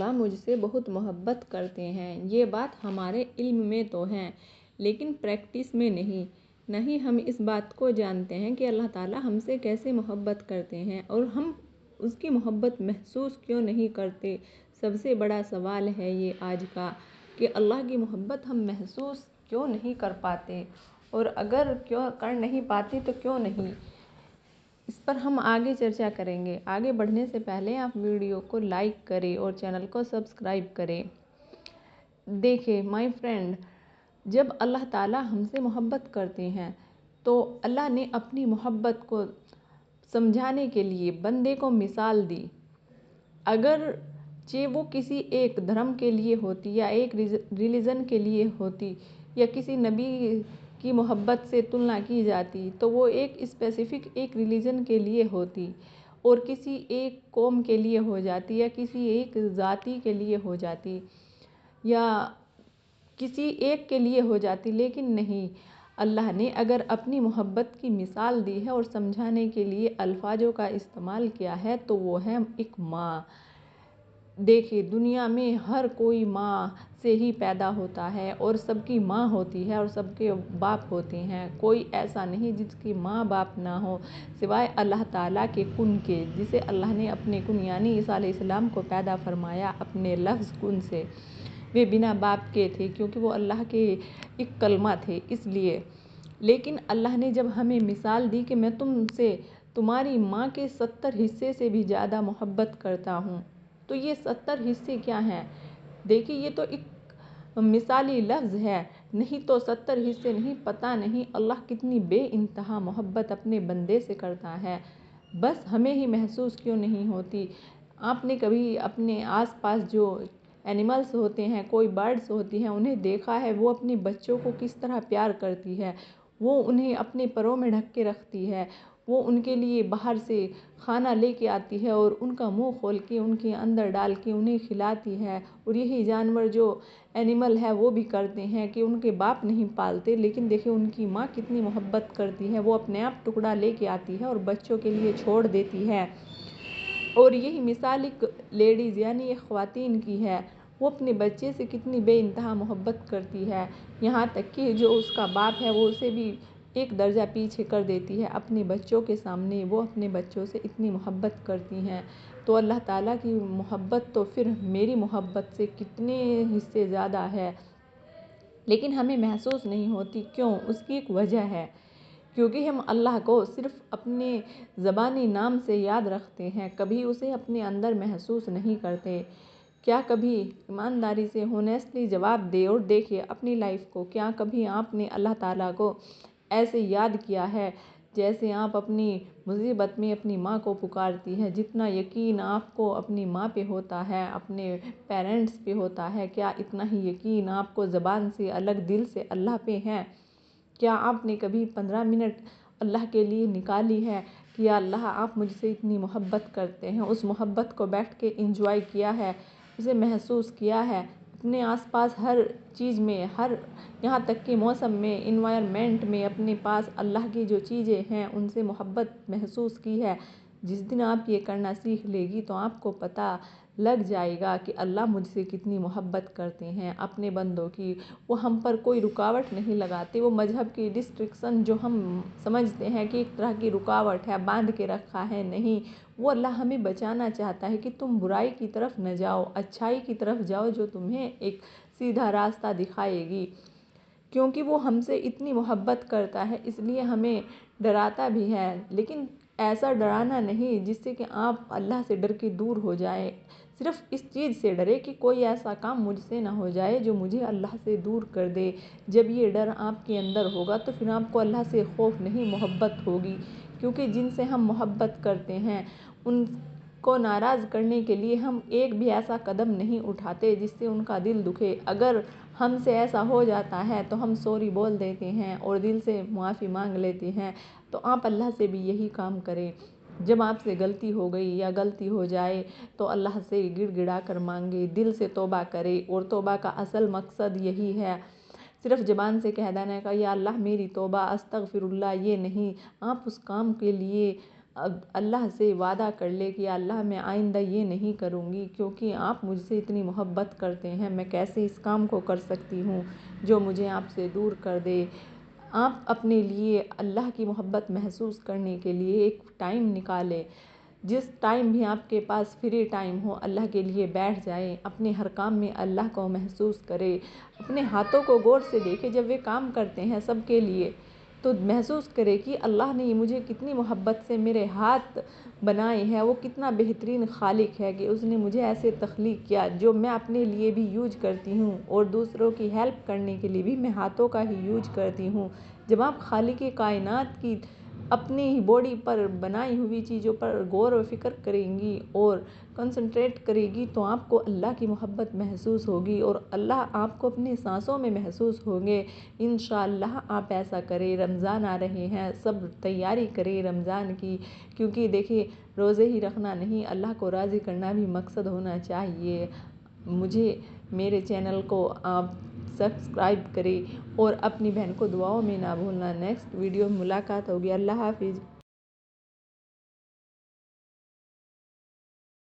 تعالیٰ مجھ سے بہت محبت کرتے ہیں، یہ بات ہمارے علم میں تو ہے لیکن پریکٹس میں نہیں ہم اس بات کو جانتے ہیں کہ اللہ تعالیٰ ہم سے کیسے محبت کرتے ہیں اور ہم اس کی محبت محسوس کیوں نہیں کرتے۔ سب سے بڑا سوال ہے یہ آج کا کہ اللہ کی محبت ہم محسوس کیوں نہیں کر پاتے، اور اگر کیوں کر نہیں پاتے تو کیوں نہیں، اس پر ہم آگے چرچا کریں گے۔ آگے بڑھنے سے پہلے آپ ویڈیو کو لائک کریں اور چینل کو سبسکرائب کریں۔ دیکھیں مائی فرینڈ، جب اللہ تعالیٰ ہم سے محبت کرتے ہیں تو اللہ نے اپنی محبت کو سمجھانے کے لیے بندے کو مثال دی۔ اگر وہ کسی ایک دھرم کے لیے ہوتی یا ایک ریلیجن کے لیے ہوتی یا کسی نبی کی محبت سے تلنا کی جاتی تو وہ ایک اسپیسیفک ایک ریلیجن کے لیے ہوتی اور کسی ایک قوم کے لیے ہو جاتی یا کسی ایک ذاتی کے لیے ہو جاتی یا کسی ایک کے لیے ہو جاتی، لیکن نہیں، اللہ نے اگر اپنی محبت کی مثال دی ہے اور سمجھانے کے لیے الفاظوں کا استعمال کیا ہے تو وہ ہے ایک ماں۔ دیکھیں دنیا میں ہر کوئی ماں سے ہی پیدا ہوتا ہے اور سب کی ماں ہوتی ہے اور سب کے باپ ہوتے ہیں، کوئی ایسا نہیں جس کی ماں باپ نہ ہو سوائے اللہ تعالیٰ کے کن کے، جسے اللہ نے اپنے کن یعنی عیسیٰ علیہ السلام کو پیدا فرمایا اپنے لفظ کن سے۔ وہ بنا باپ کے تھے کیونکہ وہ اللہ کے ایک کلمہ تھے اس لیے، لیکن اللہ نے جب ہمیں مثال دی کہ میں تم سے تمہاری ماں کے 70 حصے سے بھی زیادہ محبت کرتا ہوں، تو یہ 70 حصے کیا ہیں؟ دیکھیں یہ تو ایک مثالی لفظ ہے، نہیں تو 70 حصے نہیں، پتہ نہیں اللہ کتنی بے انتہا محبت اپنے بندے سے کرتا ہے، بس ہمیں ہی محسوس کیوں نہیں ہوتی۔ آپ نے کبھی اپنے آس پاس جو اینیملز ہوتے ہیں، کوئی برڈز ہوتی ہیں، انہیں دیکھا ہے وہ اپنی بچوں کو کس طرح پیار کرتی ہے، وہ انہیں اپنے پروں میں ڈھک کے رکھتی ہے، وہ ان کے لیے باہر سے کھانا لے کے آتی ہے اور ان کا منہ کھول کے ان کے اندر ڈال کے انہیں کھلاتی ہے، اور یہی جانور جو اینیمل ہے وہ بھی کرتے ہیں کہ ان کے باپ نہیں پالتے لیکن دیکھیں ان کی ماں کتنی محبت کرتی ہے، وہ اپنے آپ ٹکڑا لے کے آتی ہے اور بچوں کے لیے چھوڑ دیتی ہے۔ اور یہی مثال ایک لیڈیز یعنی ایک خواتین کی ہے، وہ اپنے بچے سے کتنی بے انتہا محبت کرتی ہے، یہاں تک کہ جو اس کا باپ ہے وہ اسے بھی ایک درجہ پیچھے کر دیتی ہے اپنے بچوں کے سامنے، وہ اپنے بچوں سے اتنی محبت کرتی ہیں۔ تو اللہ تعالیٰ کی محبت تو پھر میری محبت سے کتنے حصے زیادہ ہے، لیکن ہمیں محسوس نہیں ہوتی، کیوں؟ اس کی ایک وجہ ہے، کیونکہ ہم اللہ کو صرف اپنے زبانی نام سے یاد رکھتے ہیں، کبھی اسے اپنے اندر محسوس نہیں کرتے۔ کیا کبھی ایمانداری سے ہونیسٹلی جواب دے اور دیکھیں اپنی لائف کو، کیا کبھی آپ نے اللہ تعالیٰ کو ایسے یاد کیا ہے جیسے آپ اپنی مصیبت میں اپنی ماں کو پکارتی ہیں؟ جتنا یقین آپ کو اپنی ماں پہ ہوتا ہے، اپنے پیرنٹس پہ ہوتا ہے، کیا اتنا ہی یقین آپ کو زبان سے الگ دل سے اللہ پہ ہے؟ کیا آپ نے کبھی 15 منٹ اللہ کے لیے نکالی ہے کہ یا اللہ آپ مجھ سے اتنی محبت کرتے ہیں، اس محبت کو بیٹھ کے انجوائے کیا ہے، اسے محسوس کیا ہے، اپنے آس پاس ہر چیز میں، یہاں تک کہ موسم میں، انوائرمنٹ میں اپنے پاس اللہ کی جو چیزیں ہیں ان سے محبت محسوس کی ہے؟ جس دن آپ یہ کرنا سیکھ لے گی تو آپ کو پتہ لگ جائے گا کہ اللہ مجھ سے کتنی محبت کرتے ہیں اپنے بندوں کی، وہ ہم پر کوئی رکاوٹ نہیں لگاتے، وہ مذہب کی ریسٹرکشن جو ہم سمجھتے ہیں کہ ایک طرح کی رکاوٹ ہے، باندھ کے رکھا ہے، نہیں، وہ اللہ ہمیں بچانا چاہتا ہے کہ تم برائی کی طرف نہ جاؤ، اچھائی کی طرف جاؤ جو تمہیں ایک سیدھا راستہ دکھائے گی، کیونکہ وہ ہم سے اتنی محبت کرتا ہے اس لیے ہمیں ڈراتا بھی ہے، لیکن ایسا ڈرانا نہیں جس سے کہ آپ اللہ سے ڈر کے دور ہو جائیں، صرف اس چیز سے ڈرے کہ کوئی ایسا کام مجھ سے نہ ہو جائے جو مجھے اللہ سے دور کر دے۔ جب یہ ڈر آپ کے اندر ہوگا تو پھر آپ کو اللہ سے خوف نہیں محبت ہوگی، کیونکہ جن سے ہم محبت کرتے ہیں ان کو ناراض کرنے کے لیے ہم ایک بھی ایسا قدم نہیں اٹھاتے جس سے ان کا دل دکھے، اگر ہم سے ایسا ہو جاتا ہے تو ہم سوری بول دیتے ہیں اور دل سے معافی مانگ لیتے ہیں، تو آپ اللہ سے بھی یہی کام کریں، جب آپ سے غلطی ہو گئی یا غلطی ہو جائے تو اللہ سے گڑ گڑا کر مانگے، دل سے توبہ کرے، اور توبہ کا اصل مقصد یہی ہے، صرف زبان سے کہہ دینے کا یا اللہ میری توبہ استغفر اللہ، یہ نہیں، آپ اس کام کے لیے اب اللہ سے وعدہ کر لے کہ اللہ میں آئندہ یہ نہیں کروں گی، کیونکہ آپ مجھ سے اتنی محبت کرتے ہیں، میں کیسے اس کام کو کر سکتی ہوں جو مجھے آپ سے دور کر دے۔ آپ اپنے لیے اللہ کی محبت محسوس کرنے کے لیے ایک ٹائم نکالیں، جس ٹائم بھی آپ کے پاس فری ٹائم ہو اللہ کے لیے بیٹھ جائیں، اپنے ہر کام میں اللہ کو محسوس کریں، اپنے ہاتھوں کو غور سے دیکھیں جب وہ کام کرتے ہیں سب کے لیے، تو محسوس کرے کہ اللہ نے مجھے کتنی محبت سے میرے ہاتھ بنائے ہیں، وہ کتنا بہترین خالق ہے کہ اس نے مجھے ایسے تخلیق کیا جو میں اپنے لیے بھی یوز کرتی ہوں اور دوسروں کی ہیلپ کرنے کے لیے بھی میں ہاتھوں کا ہی یوز کرتی ہوں۔ جب آپ خالق کائنات کی اپنی ہی باڈی پر بنائی ہوئی چیزوں پر غور و فکر کریں گی اور کنسنٹریٹ کرے گی تو آپ کو اللہ کی محبت محسوس ہوگی اور اللہ آپ کو اپنی سانسوں میں محسوس ہوں گے۔ انشاءاللہ آپ ایسا کریں۔ رمضان آ رہے ہیں، سب تیاری کریں رمضان کی، کیونکہ دیکھیے روزے ہی رکھنا نہیں، اللہ کو راضی کرنا بھی مقصد ہونا چاہیے۔ مجھے میرے چینل کو آپ سبسکرائب کریں اور اپنی بہن کو دعاؤں میں نہ بھولنا۔ نیکسٹ ویڈیو میں ملاقات ہوگی۔ اللہ حافظ۔